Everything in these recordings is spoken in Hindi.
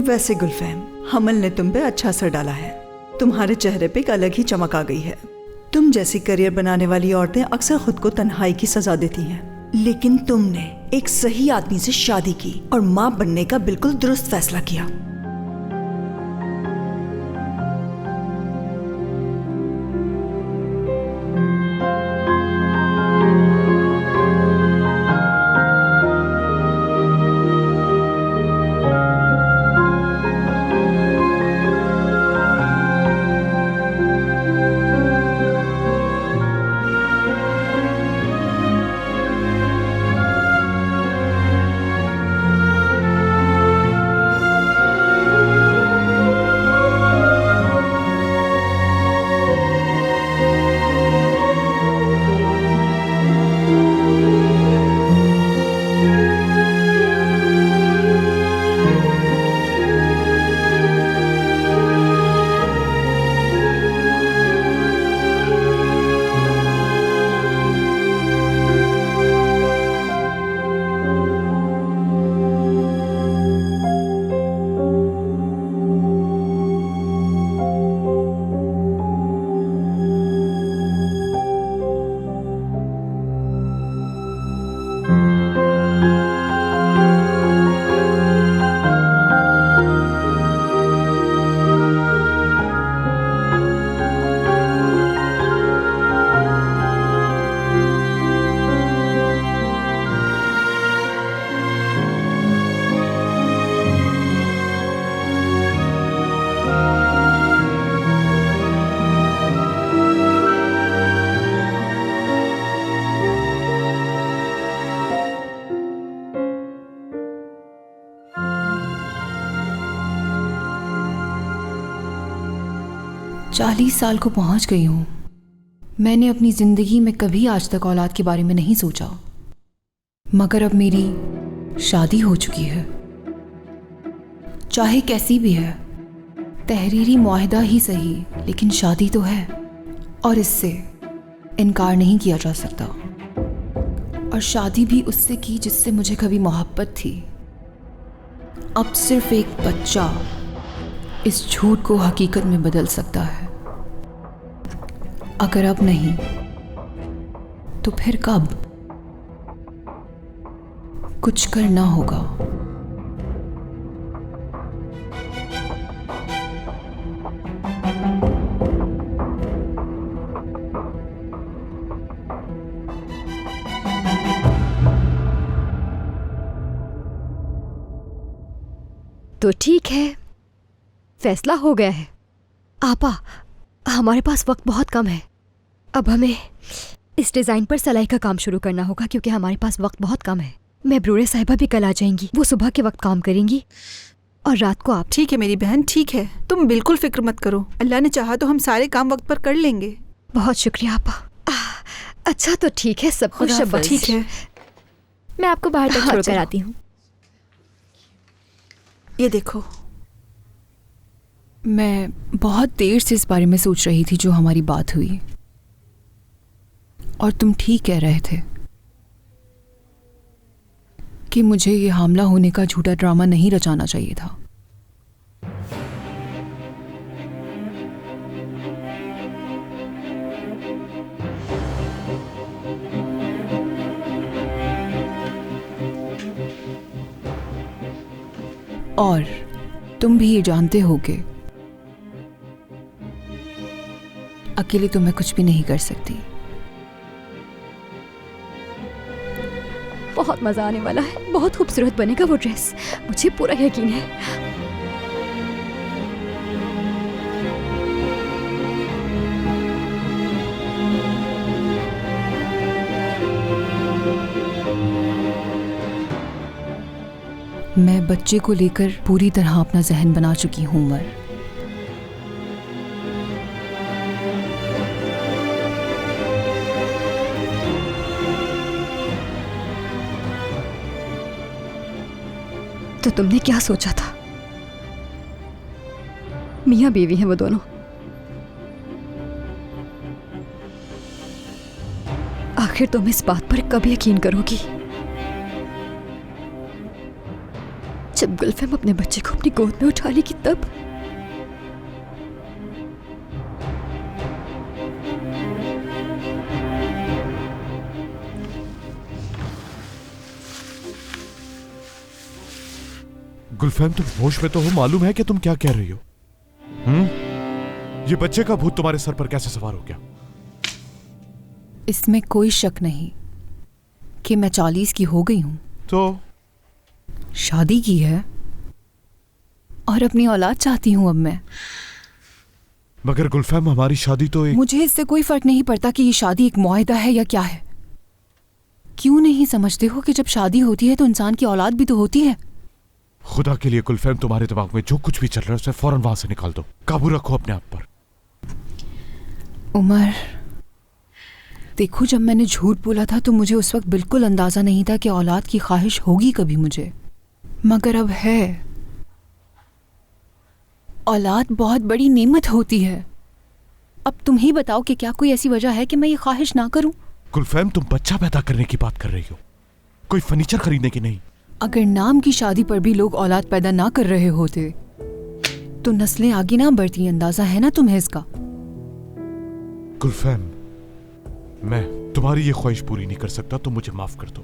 वैसे गुलफैम, हमल ने तुम पे अच्छा असर डाला है। तुम्हारे चेहरे पे एक अलग ही चमक आ गई है। तुम जैसी करियर बनाने वाली औरतें अक्सर खुद को तन्हाई की सजा देती हैं, लेकिन तुमने एक सही आदमी से शादी की और माँ बनने का बिल्कुल दुरुस्त फैसला किया। चालीस साल को पहुंच गई हूं। मैंने अपनी जिंदगी में कभी आज तक औलाद के बारे में नहीं सोचा, मगर अब मेरी शादी हो चुकी है। चाहे कैसी भी है, तहरीरी मुआहिदा ही सही, लेकिन शादी तो है और इससे इनकार नहीं किया जा सकता। और शादी भी उससे की जिससे मुझे कभी मोहब्बत थी। अब सिर्फ एक बच्चा इस झूठ को हकीकत में बदल सकता है। अगर अब नहीं तो फिर कब? कुछ करना होगा। तो ठीक है, फैसला हो गया है। आपा, हमारे पास वक्त बहुत कम है। अब हमें इस डिज़ाइन पर सिलाई का काम शुरू करना होगा क्योंकि हमारे पास वक्त बहुत कम है। मैं ब्रूरे साहिबा भी कल आ जाएंगी, वो सुबह के वक्त काम करेंगी और रात को आप। ठीक है मेरी बहन, ठीक है, तुम बिल्कुल फिक्र मत करो। अल्लाह ने चाहा तो हम सारे काम वक्त पर कर लेंगे। बहुत शुक्रिया आपा। अच्छा तो ठीक है, सब खुश शब्बा। ठीक है, मैं आपको बाहर तक छोड़ कर आती हूँ। ये देखो, मैं बहुत देर से इस बारे में सोच रही थी जो हमारी बात हुई, और तुम ठीक कह रहे थे कि मुझे ये हामला होने का झूठा ड्रामा नहीं रचाना चाहिए था। और तुम भी ये जानते होगे अकेले तो मैं कुछ भी नहीं कर सकती। बहुत मजा आने वाला है, बहुत खूबसूरत बनेगा वो ड्रेस, मुझे पूरा यकीन है। मैं बच्चे को लेकर पूरी तरह अपना जहन बना चुकी हूं उमर। तो तुमने क्या सोचा था? मियाँ बीवी हैं वो दोनों। आखिर तुम इस बात पर कब यकीन करोगी जब जब गुलफम अपने बच्चे को अपनी गोद में उठा लेगी तब। गुलफैम, तुम होश में तो हो? मालूम है कि तुम क्या कह रही हो? ये बच्चे का भूत तुम्हारे सर पर कैसे सवार हो गया? इसमें कोई शक नहीं कि मैं 40 की हो गई हूं, तो शादी की है और अपनी औलाद चाहती हूं अब मैं। मगर गुलफैम, हमारी शादी तो एक... मुझे इससे कोई फर्क नहीं पड़ता कि ये शादी एक मुआहदा है या क्या है। क्यों नहीं समझते हो कि जब शादी होती है तो इंसान की औलाद भी तो होती है। खुदा के लिए गुलफैम, तुम्हारे दिमाग में जो कुछ भी चल रहा है उसे फौरन वहां से निकाल दो। काबू रखो अपने आप पर। उमर, देखो, जब मैंने झूठ बोला था तो मुझे उस वक्त बिल्कुल अंदाजा नहीं था कि औलाद की ख्वाहिश होगी कभी मुझे, मगर अब है। औलाद बहुत बड़ी नेमत होती है। अब तुम ही बताओ कि क्या कोई ऐसी वजह है कि मैं ये ख्वाहिश ना करूं। गुलफैम, तुम बच्चा पैदा करने की बात कर रही हो, कोई फर्नीचर खरीदने की नहीं। अगर नाम की शादी पर भी लोग औलाद पैदा ना कर रहे होते तो नस्लें आगे ना बढ़ती। अंदाजा है ना तुम्हें इसका। गुलफैम, मैं तुम्हारी ये ख्वाहिश पूरी नहीं कर सकता, तो मुझे माफ कर दो।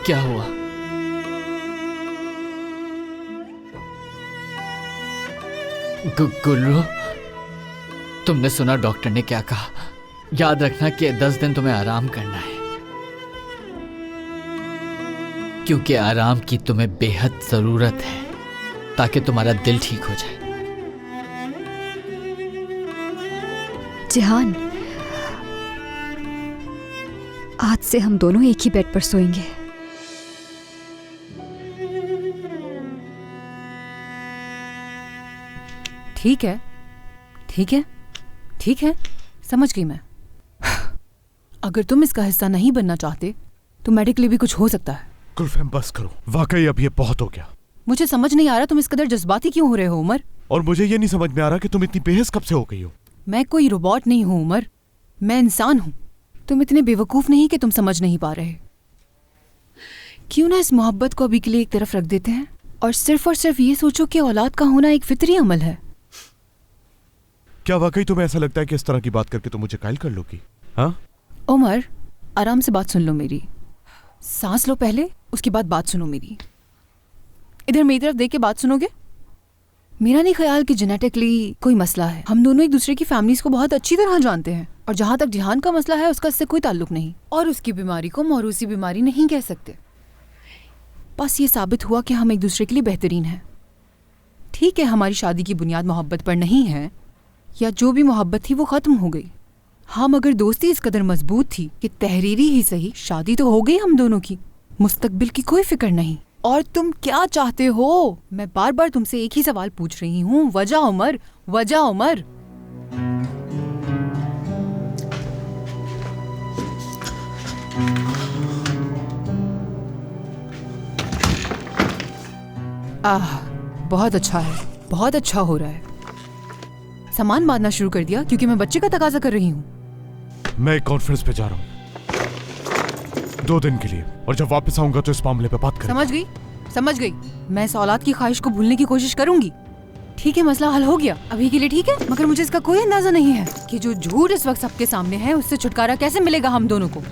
क्या हुआ? गुल्लू, तुमने सुना डॉक्टर ने क्या कहा? याद रखना कि 10 दिन तुम्हें आराम करना है, क्योंकि आराम की तुम्हें बेहद जरूरत है ताकि तुम्हारा दिल ठीक हो जाए। जिहान, आज से हम दोनों एक ही बेड पर सोएंगे। ठीक है, ठीक है, ठीक है, समझ गई मैं। अगर तुम इसका हिस्सा नहीं बनना चाहते तो मेडिकली भी कुछ हो सकता है। गुलफैम, बस करो, वाकई अब ये बहुत हो गया। मुझे समझ नहीं आ रहा तुम इस कदर जज्बाती क्यों हो रहे हो उमर। और मुझे ये नहीं समझ में आ रहा कि तुम इतनी बेहस कब से हो गई हो। मैं कोई रोबोट नहीं हूं उमर, मैं इंसान हूं। तुम इतने बेवकूफ नहीं कि तुम समझ नहीं पा रहे। क्यों ना इस मोहब्बत को अभी के लिए एक तरफ रख देते हैं और सिर्फ ये सोचो कि औलाद का होना एक फितरी अमल है। क्या वाकई तुम्हें ऐसा लगता है कि इस तरह की बात करके तुम मुझे कायल कर लोगी? हाँ उमर, आराम से बात सुन लो मेरी। सांस लो पहले, उसके बाद बात सुनो मेरी। इधर मेरी तरफ देख के बात सुनोगे? मेरा नहीं ख्याल कि जेनेटिकली कोई मसला है। हम दोनों एक दूसरे की फैमिलीज को बहुत अच्छी तरह जानते हैं, और जहां तक जिहान का मसला है उसका इससे कोई ताल्लुक नहीं, और उसकी बीमारी को मौरूसी बीमारी नहीं कह सकते। बस ये साबित हुआ कि हम एक दूसरे के लिए बेहतरीन हैं। ठीक है, हमारी शादी की बुनियाद मोहब्बत पर नहीं है, या जो भी मोहब्बत थी वो खत्म हो गई। हाँ, मगर दोस्ती इस कदर मजबूत थी कि तहरीरी ही सही शादी तो हो गई हम दोनों की। मुस्तकबिल की कोई फिक्र नहीं। और तुम क्या चाहते हो? मैं बार बार तुमसे एक ही सवाल पूछ रही हूँ। वजह उमर, वजह उमर। बहुत अच्छा है, बहुत अच्छा हो रहा है। सामान बांधना शुरू कर दिया क्योंकि मैं बच्चे का तकाजा कर रही हूँ। मैं एक कॉन्फ्रेंस पे जा रहा हूँ 2 दिन के लिए, और जब वापस आऊंगा तो इस मामले पे बात करेंगे। समझ गई, समझ गई। मैं इस औलाद की ख्वाहिश को भूलने की कोशिश करूंगी। ठीक है, मसला हल हो गया अभी के लिए, ठीक है। मगर मुझे इसका कोई अंदाजा नहीं है कि जो झूठ इस वक्त सबके सामने है उससे छुटकारा कैसे मिलेगा हम दोनों को।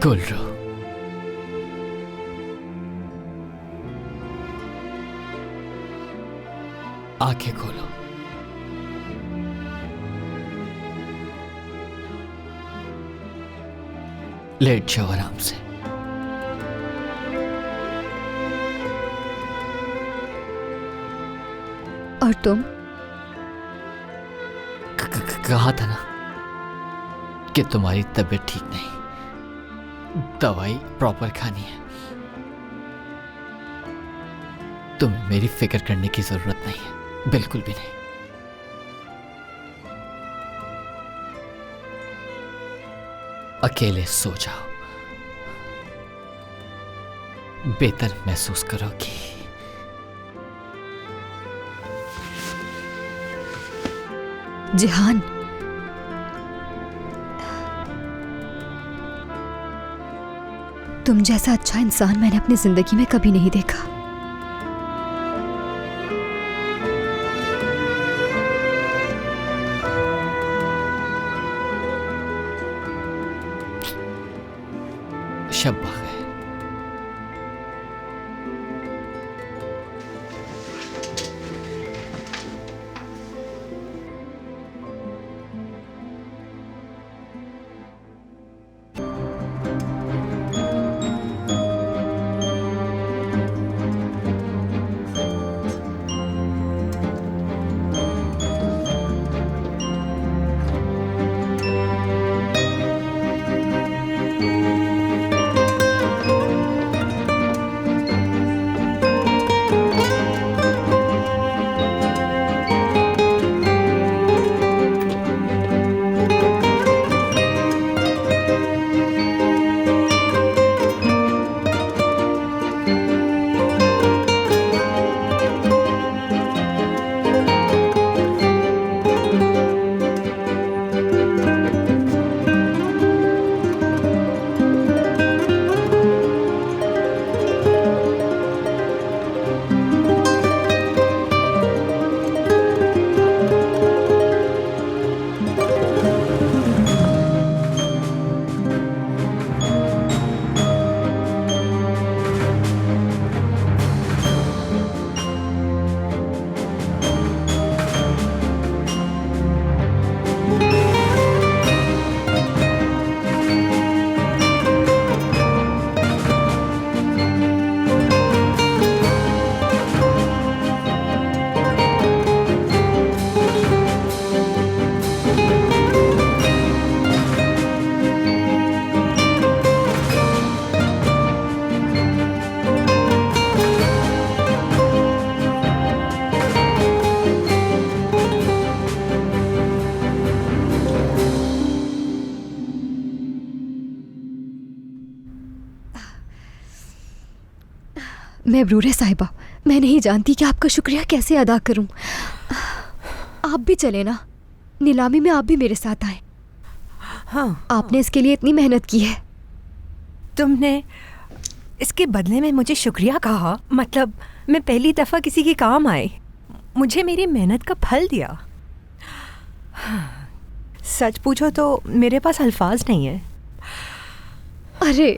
गुल्रू, आंखें खोलो। लेट जाओ आराम से। और तुम? कहा था ना कि तुम्हारी तबीयत ठीक नहीं, दवाई प्रॉपर खानी है। तुम्हें मेरी फिक्र करने की जरूरत नहीं है, बिल्कुल भी नहीं। अकेले सो जाओ, बेहतर महसूस करोगी। जिहान, तुम जैसा अच्छा इंसान मैंने अपनी जिंदगी में कभी नहीं देखा। शब बखैर। महबूर साहिबा, मैं नहीं जानती कि आपका शुक्रिया कैसे अदा करूं। आप भी चले ना, नीलामी में आप भी मेरे साथ आए। हाँ, आपने इसके लिए इतनी मेहनत की है। तुमने इसके बदले में मुझे शुक्रिया कहा, मतलब मैं पहली दफ़ा किसी के काम आई, मुझे मेरी मेहनत का फल दिया। सच पूछो तो मेरे पास अल्फाज नहीं है। अरे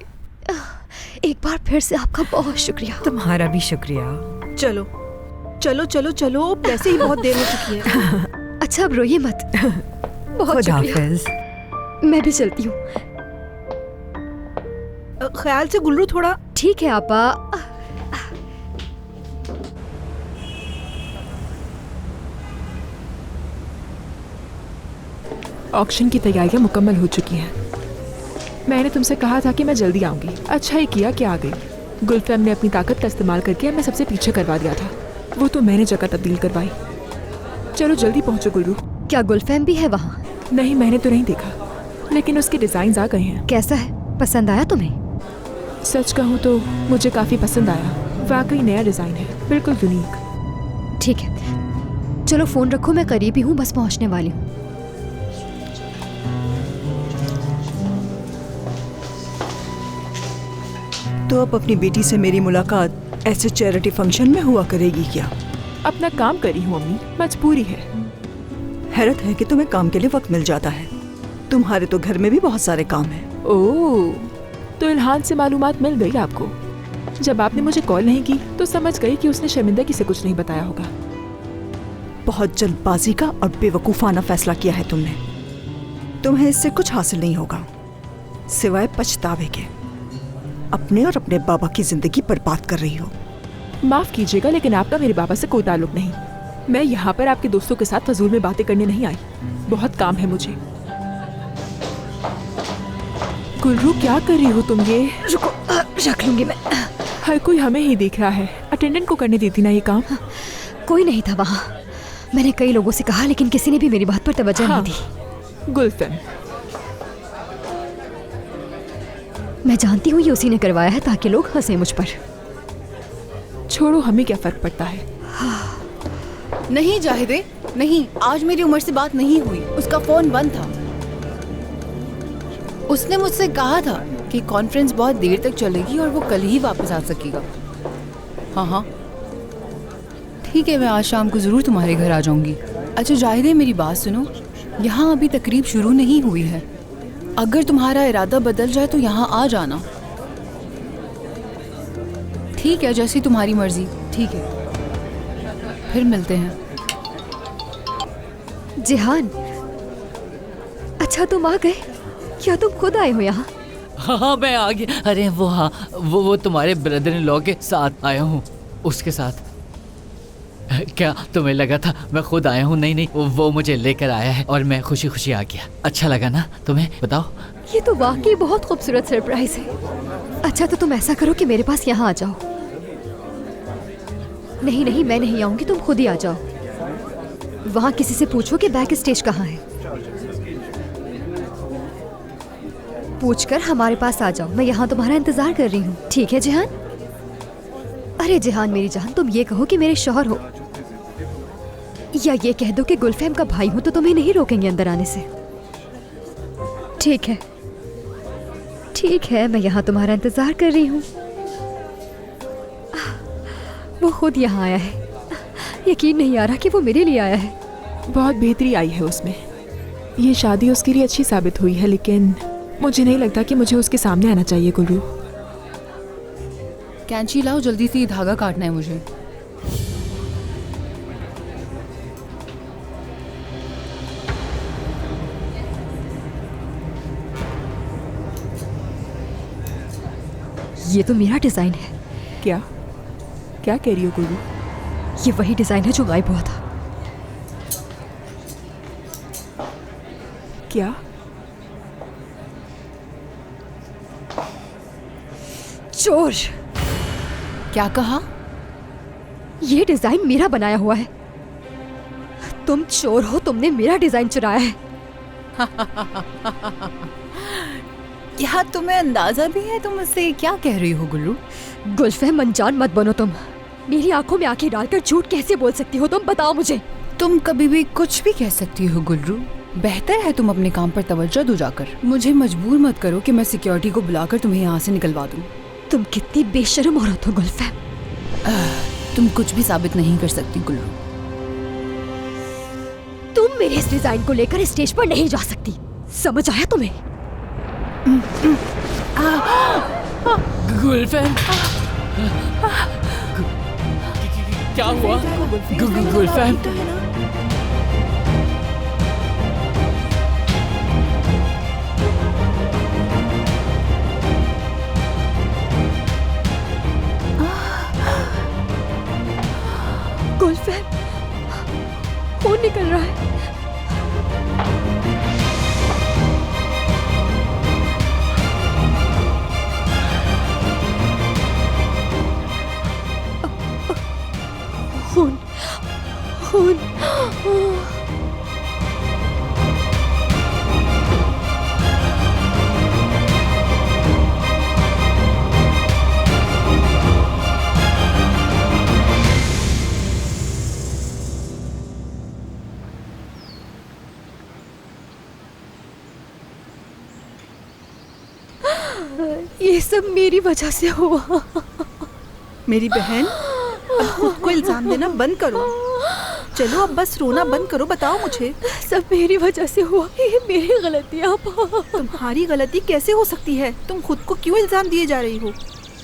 एक बार फिर से आपका बहुत शुक्रिया। तुम्हारा भी शुक्रिया। चलो चलो चलो चलो, वैसे ही बहुत देर हो चुकी है। अच्छा अब रोइए मत। बहुत खुदा शुक्रिया। हाफिज। मैं भी चलती हूँ। ख्याल से गुल्लू, थोड़ा। ठीक है आपा। ऑक्शन की तैयारियां मुकम्मल हो चुकी हैं। मैंने तुमसे कहा था कि मैं जल्दी आऊंगी, अच्छा ही किया कि आ गई। गुलफैम ने अपनी ताकत का इस्तेमाल करके हमें सबसे पीछे करवा दिया था, वो तो मैंने जगह तब्दील करवाई। चलो जल्दी पहुंचो गुल्रू। क्या गुलफैम भी है वहाँ? नहीं, मैंने तो नहीं देखा, लेकिन उसके डिजाइन आ गए हैं। कैसा है, पसंद आया तुम्हें? सच कहूँ तो मुझे काफी पसंद आया, वाकई नया डिजाइन है, बिल्कुल यूनिक। ठीक है, चलो फोन रखो, मैं करीब ही हूँ, बस पहुँचने वाली हूँ। तो अब अपनी बेटी से मेरी मुलाकात ऐसे चैरिटी फंक्शन में हुआ करेगी क्या? अपना काम करी हूँ अम्मी, मजबूरी है। हैरत है कि तुम्हें काम के लिए वक्त मिल जाता है। तुम्हारे तो घर में भी बहुत सारे काम हैं। ओह, तो इल्हान से मालूमात मिल गई आपको। जब आपने मुझे कॉल नहीं की तो समझ गई कि उसने शर्मिंदगी से कुछ नहीं बताया होगा। बहुत जल्दबाजी का और बेवकूफ़ाना फैसला किया है तुमने। तुम्हें इससे कुछ हासिल नहीं होगा सिवाय पछतावे के। अपने और अपने बाबा की जिंदगी बर्बाद कर रही हो। माफ कीजिएगा, लेकिन आपका मेरे बाबा से कोई ताल्लुक नहीं। मैं यहाँ पर आपके दोस्तों के साथ फजूल में बातें करने नहीं आई। बहुत काम है मुझे। गुलरू, क्या कर रही हो तुम ये? रुको, रख लूंगी मैं। हर कोई हमें ही देख रहा है। अटेंडेंट को करने देती ना ये काम। कोई नहीं था वहाँ। मैंने कई लोगों से कहा लेकिन किसी ने भी मेरी बात पर तवज्जो नहीं दी। गुलफम, मैं जानती हूँ ये उसी ने करवाया है ताकि लोग हंसे मुझ पर। छोड़ो, हमें क्या फर्क पड़ता है। नहीं जाहिदे, नहीं, आज मेरी उमर से बात नहीं हुई। उसका फोन बंद था। उसने मुझसे कहा था कि कॉन्फ्रेंस बहुत देर तक चलेगी और वो कल ही वापस आ सकेगा। हाँ, ठीक है, मैं आज शाम को जरूर तुम्हारे घर आ जाऊंगी। अच्छा जाहिदे, मेरी बात सुनो, यहाँ अभी तकरीब शुरू नहीं हुई है। अगर तुम्हारा इरादा बदल जाए तो यहाँ आ जाना। ठीक है, जैसी तुम्हारी मर्जी। ठीक है, फिर मिलते हैं। जिहान, अच्छा तुम आ गए? क्या तुम खुद आए हो यहाँ? हाँ, मैं आ गया। अरे वो, हाँ, वो तुम्हारे ब्रदर इन लॉ के साथ आया हूँ। उसके साथ। क्या तुम्हें लगा था मैं खुद आया हूँ? नहीं, वो मुझे लेकर आया है और मैं खुशी खुशी आ गया। अच्छा लगा ना तुम्हें? बताओ। ये तो वाकई बहुत खूबसूरत सरप्राइज है। अच्छा तो तुम ऐसा करो कि मेरे पास यहाँ आ जाओ। नहीं, मैं नहीं आऊंगी, तुम खुद ही आ जाओ। वहाँ किसी से पूछो कि बैक स्टेज कहाँ है। पूछकर हमारे पास आ जाओ। मैं यहाँ तुम्हारा इंतजार कर रही हूँ। ठीक है जिहान? अरे जिहान मेरी जान, तुम ये कहो कि मेरे शौहर हो, या ये कह दो कि गुलफहम का भाई हो, तो तुम्हें नहीं रोकेंगे अंदर आने से। ठीक है, मैं यहाँ तुम्हारा इंतजार कर रही हूँ। वो खुद यहाँ आया है। यकीन नहीं आ रहा कि वो मेरे लिए आया है। बहुत बेहतरी आई है उसमें। ये शादी उसके लिए अच्छी साबित हुई है, लेकिन मुझे नहीं लगता कि मुझे उसके सामने आना चाहिए। गुरु, कैंची लाओ, जल्दी से ये धागा काटना है मुझे। ये तो मेरा डिजाइन है। क्या कह रही हो गुरु? ये वही डिजाइन है जो गायब हुआ था। क्या? चोर! क्या कहा? ये डिजाइन मेरा बनाया हुआ है। तुम चोर हो, तुमने मेरा डिजाइन चुराया है। क्या तुम्हें अंदाजा भी है तुम मुझसे क्या कह रही हो गुल्लू? गुलफहम, अनजान मत बनो तुम। मेरी आंखों में आंखें डालकर झूठ कैसे बोल सकती हो तुम? बताओ मुझे। तुम कभी भी कुछ भी कह सकती हो गुल्लू। बेहतर है तुम अपने काम पर तवज्जो दो जाकर। मुझे मजबूर मत करो कि मैं सिक्योरिटी को बुलाकर तुम्हें यहाँ से निकलवा दूँ। तुम कितनी बेशर्म औरत हो गुलफहम। तुम कुछ भी साबित नहीं कर सकती गुल्लू। तुम मेरे इस डिजाइन को लेकर स्टेज पर नहीं जा सकती, समझ आया तुम्हें? गुलफहम, क्या हुआ? गुलफहम, गुलफहम, खून निकल रहा है। खून, खून। ये सब मेरी वजह से हुआ। मेरी बहन, अब खुद को इल्जाम देना बंद करो। चलो अब बस रोना बंद करो, बताओ मुझे। सब मेरी वजह से हुआ, ये मेरी गलती है आपा। तुम्हारी गलती कैसे हो सकती है? तुम खुद को क्यों इल्जाम दिए जा रही हो?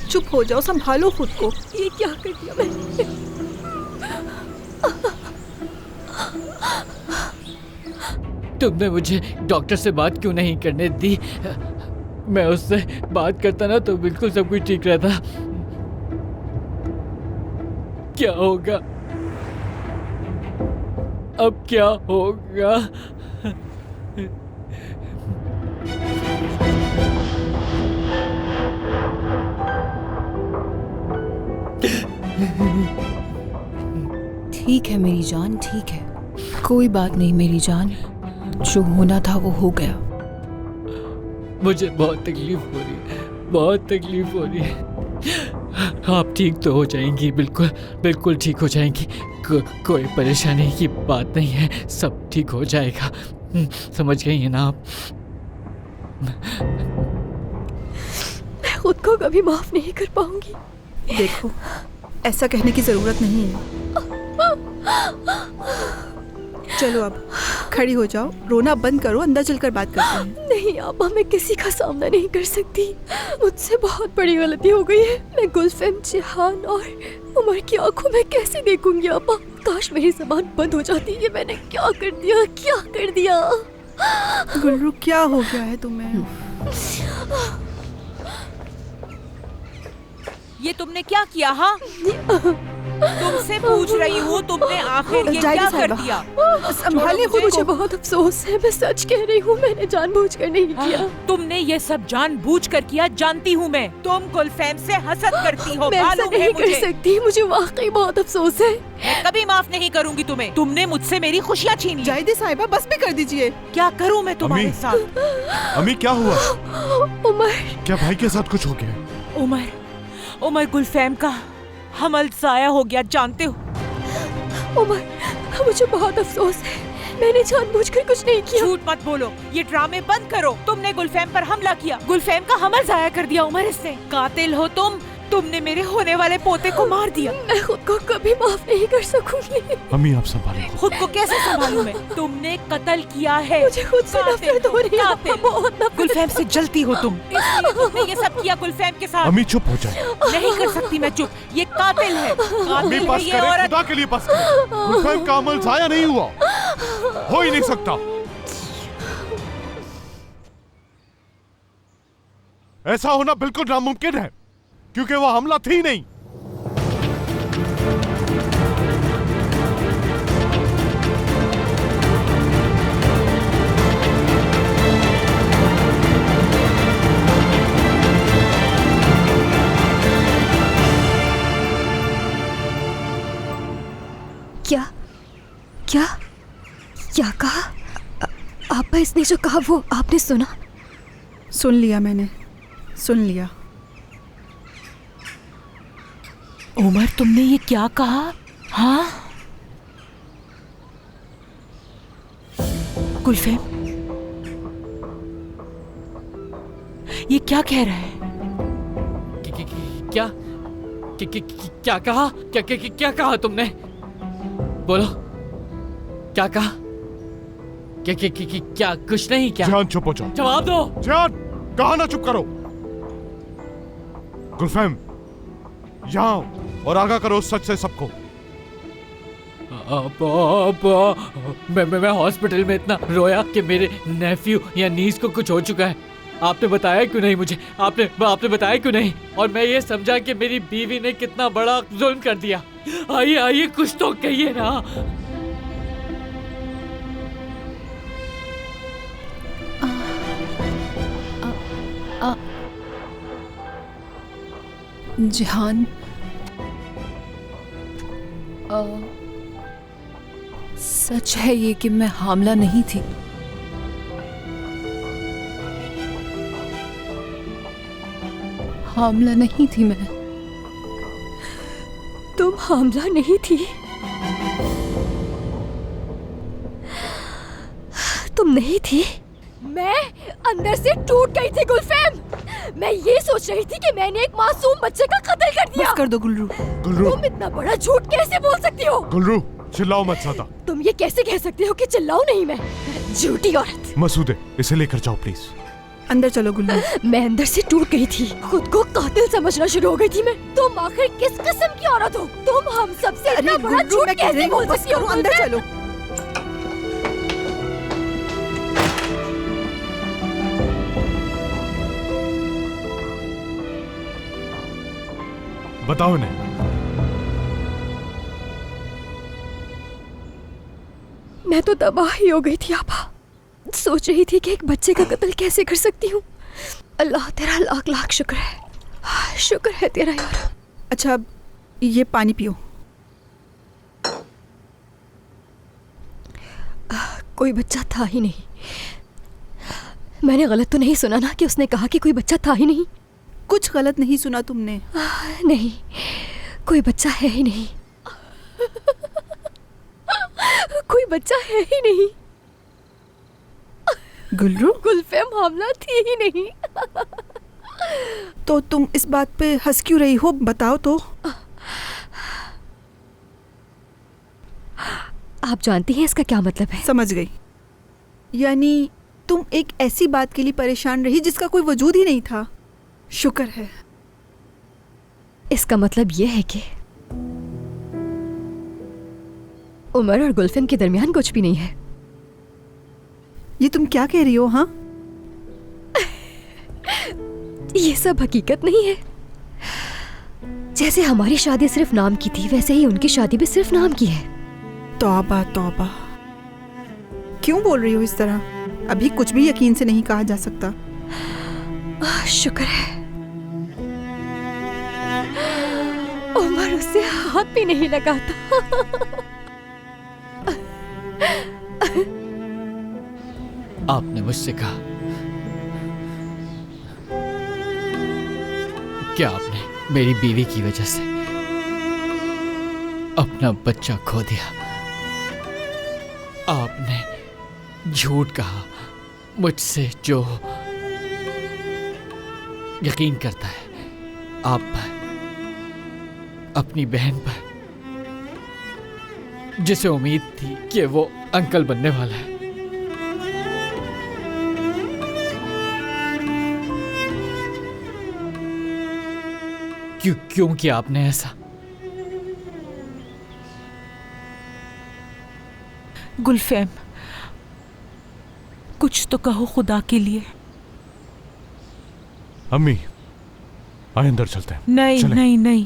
चुप हो जाओ, संभालो खुद को। ये क्या कर दिया मैंने? तुमने मुझे डॉक्टर से बात क्यों नहीं करने दी? मैं उससे बात करता ना तो बिल्कुल सब कुछ ठीक रहता। क्या होगा अब, क्या होगा? ठीक है मेरी जान, ठीक है, कोई बात नहीं मेरी जान, जो होना था वो हो गया। मुझे बहुत तकलीफ हो रही है, बहुत तकलीफ हो रही है। आप ठीक तो हो जाएंगी, बिल्कुल बिल्कुल ठीक हो जाएंगी। कोई परेशानी की बात नहीं है, सब ठीक हो जाएगा। समझ गई है ना आप? मैं खुद को कभी माफ नहीं कर पाऊंगी। देखो, ऐसा कहने की जरूरत नहीं है। चलो अब खड़ी हो जाओ, रोना बंद करो, अंदर चलकर बात करते हैं। नहीं आपा, मैं किसी का सामना नहीं कर सकती। मुझसे बहुत बड़ी गलती हो गई है। मैं गुलफेम, जिहान और उमर की आंखों में कैसे देखूंगी आपा? काश मेरी ज़बान बंद हो जाती। ये मैंने क्या कर दिया, क्या कर दिया? गुलरू, क्या हो गया है तुम्हें? ये तुमने क्या किया? हाँ, तुमसे पूछ रही हूँ, तुमने आखिर ये क्या कर दिया? संभालिए खुद को। मुझे बहुत अफसोस है, मैं सच कह रही हूँ, मैंने जानबूझकर नहीं किया। तुमने ये सब जानबूझकर किया, जानती हूँ मैं। तुम गुलफैम से हसद करती हो, मैं ऐसा मालूम है नहीं मुझे। कर सकती, मुझे वाकई बहुत अफसोस है। मैं कभी माफ नहीं करूंगी तुम्हें। तुमने मुझसे मेरी खुशियाँ छीन ली। जाहिदी साहिबा, बस भी कर दीजिए। क्या करूँ मैं तुम्हारे साथ? अम्मी क्या हुआ? उमर, क्या भाई के साथ कुछ हो गया? उमर गुलफैम का हमल जाया हो गया, जानते हो? उमर, मुझे बहुत अफसोस है, मैंने जानबूझकर कुछ नहीं किया। झूठ मत बोलो, ये ड्रामे बंद करो। तुमने गुलफैम पर हमला किया, गुलफैम का हमल जाया कर दिया। उमर, इससे कातिल हो तुमने मेरे होने वाले पोते को मार दिया। मैं खुद को कभी माफ नहीं कर सकूंगी। अम्मी आप संभालो खुद को। कैसे संभालूं मैं? तुमने कत्ल किया है। मुझे खुद से नफरत हो रही है, बहुत नफरत। गुलफैम से जलती हो तुम, इसलिए तुमने ये सब किया गुलफैम के साथ। अम्मी चुप हो जाए। नहीं कर सकती मैं चुप, ये कातिल है। अम्मी कातिल बस है ये करें, औरत। खुदा के लिए बस करें। गुलफैम का अमल जाया नहीं हुआ, हो ही नहीं सकता। ऐसा होना बिल्कुल नामुमकिन है, क्योंकि वो हमला थी नहीं। क्या क्या क्या कहा आपा? इसने जो कहा वो आपने सुना? सुन लिया मैंने, सुन लिया। उमर, तुमने ये क्या कहा? हाँ, गुलफैम ये क्या कह रहा है? क्या क्या कहा? क्या कहा तुमने? बोलो, क्या कहा? क्या? कुछ नहीं। क्या? जान चुप हो जाओ। जवाब दो। जान, कहा ना चुप करो। गुलफैम यहाँ और आगाह करो सच से सबको। मैं हॉस्पिटल में इतना रोया कि मेरे नेफ्यू या नीस को कुछ हो चुका है। आपने बताया क्यों नहीं मुझे? आपने बताया क्यों नहीं? और मैं ये समझा कि मेरी बीवी ने कितना बड़ा जुल्म कर दिया। आइए कुछ तो कहिए ना। जिहान, सच है ये कि मैं हामला नहीं थी। हामला नहीं थी मैं। तुम हामला नहीं थी? तुम नहीं थी? मैं अंदर से टूट गई थी गुलफैम। मैं ये सोच रही थी कि मैंने एक मासूम बच्चे का कत्ल कर दिया। बस कर दो गुलरू। तुम इतना बड़ा झूठ कैसे बोल सकती हो? गुलरू चिल्लाओ मत ज़्यादा। तुम ये कैसे कह सकते हो कि चिल्लाऊं नहीं मैं? झूठी औरत। मसूदे, इसे लेकर जाओ प्लीज। अंदर चलो गुल्लू। मैं अंदर से टूट गई थी, खुद को कातिल समझना शुरू हो गई थी मैं। तुम आखिर किस किस्म की औरत हो? तुम हम सबसे इतना बड़ा झूठ कैसे बोल सकती हो? अंदर चलो। बताओ इन्हें। मैं तो तबाह ही हो गई थी आपा। सोच रही थी कि एक बच्चे का कत्ल कैसे कर सकती हूँ। अल्लाह तेरा लाख लाख शुक्र है, शुक्र है तेरा यार। अच्छा अब ये पानी पियो। कोई बच्चा था ही नहीं। मैंने गलत तो नहीं सुना ना कि उसने कहा कि कोई बच्चा था ही नहीं? कुछ गलत नहीं सुना तुमने। नहीं, कोई बच्चा है ही नहीं। कोई बच्चा है ही नहीं। गुल्लू, गुलफेम हामला थी ही नहीं। तो तुम इस बात पे हंस क्यों रही हो? बताओ तो। आप जानती हैं इसका क्या मतलब है? समझ गई। यानी तुम एक ऐसी बात के लिए परेशान रही जिसका कोई वजूद ही नहीं था। शुक्र है। इसका मतलब यह है कि उमर और गुलफेम के दरमियान कुछ भी नहीं है। ये तुम क्या कह रही हो? हाँ, ये सब हकीकत नहीं है। जैसे हमारी शादी सिर्फ नाम की थी, वैसे ही उनकी शादी भी सिर्फ नाम की है। तौबा तौबा, क्यों बोल रही हो इस तरह? अभी कुछ भी यकीन से नहीं कहा जा सकता। शुक्र है उमर उससे हाथ भी नहीं लगाता। आपने मुझसे कहा क्या आपने मेरी बीवी की वजह से अपना बच्चा खो दिया? आपने झूठ कहा मुझसे जो यकीन करता है आप पर, अपनी बहन पर, जिसे उम्मीद थी कि वो अंकल बनने वाला है। क्यों किया आपने ऐसा? गुलफेम, कुछ तो कहो खुदा के लिए। अम्मी, आए अंदर चलते हैं। नहीं नहीं नहीं,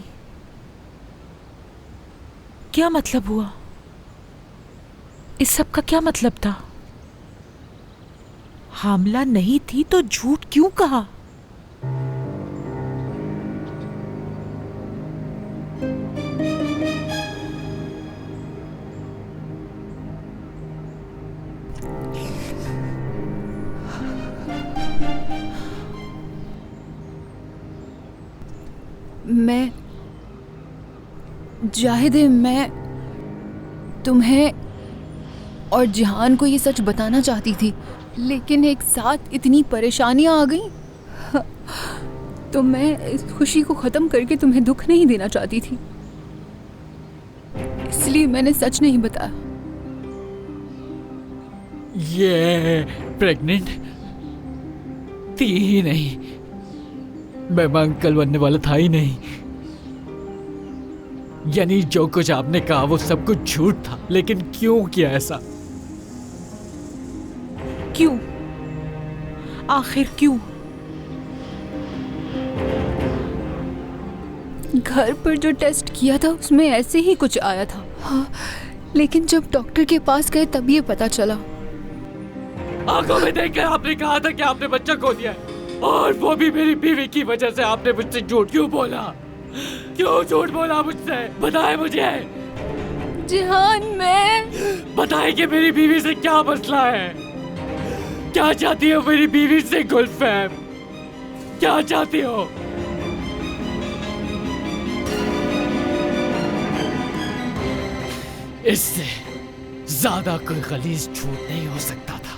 क्या मतलब हुआ? इस सब का क्या मतलब था? हामला नहीं थी तो झूठ क्यों कहा? मैं जाहिद, मैं तुम्हें और जहान को ये सच बताना चाहती थी, लेकिन एक साथ इतनी परेशानियां आ गईं, तो मैं इस खुशी को ख़त्म करके तुम्हें दुख नहीं देना चाहती थी, इसलिए मैंने सच नहीं बताया। ये प्रेग्नेंट थी ही नहीं, मैं अंकल बनने वाला था ही नहीं। यानी जो कुछ आपने कहा वो सब कुछ झूठ था, लेकिन क्यों किया ऐसा? क्यों? आखिर क्यों? घर पर जो टेस्ट किया था उसमें ऐसे ही कुछ आया था। हाँ, लेकिन जब डॉक्टर के पास गए तब ये पता चला। आंखों में देखकर आपने कहा था कि आपने बच्चा खो दिया है, और वो भी मेरी बीवी की वजह से। आपने मुझसे झूठ क्यों बोला? क्यों झूठ बोला मुझसे? बताए मुझे। जिहान, मैं बताए कि मेरी बीवी से क्या मसला है? क्या चाहती हो मेरी बीवी से गुलफैम? क्या चाहती हो? इससे ज्यादा कोई गलीज झूठ नहीं हो सकता था।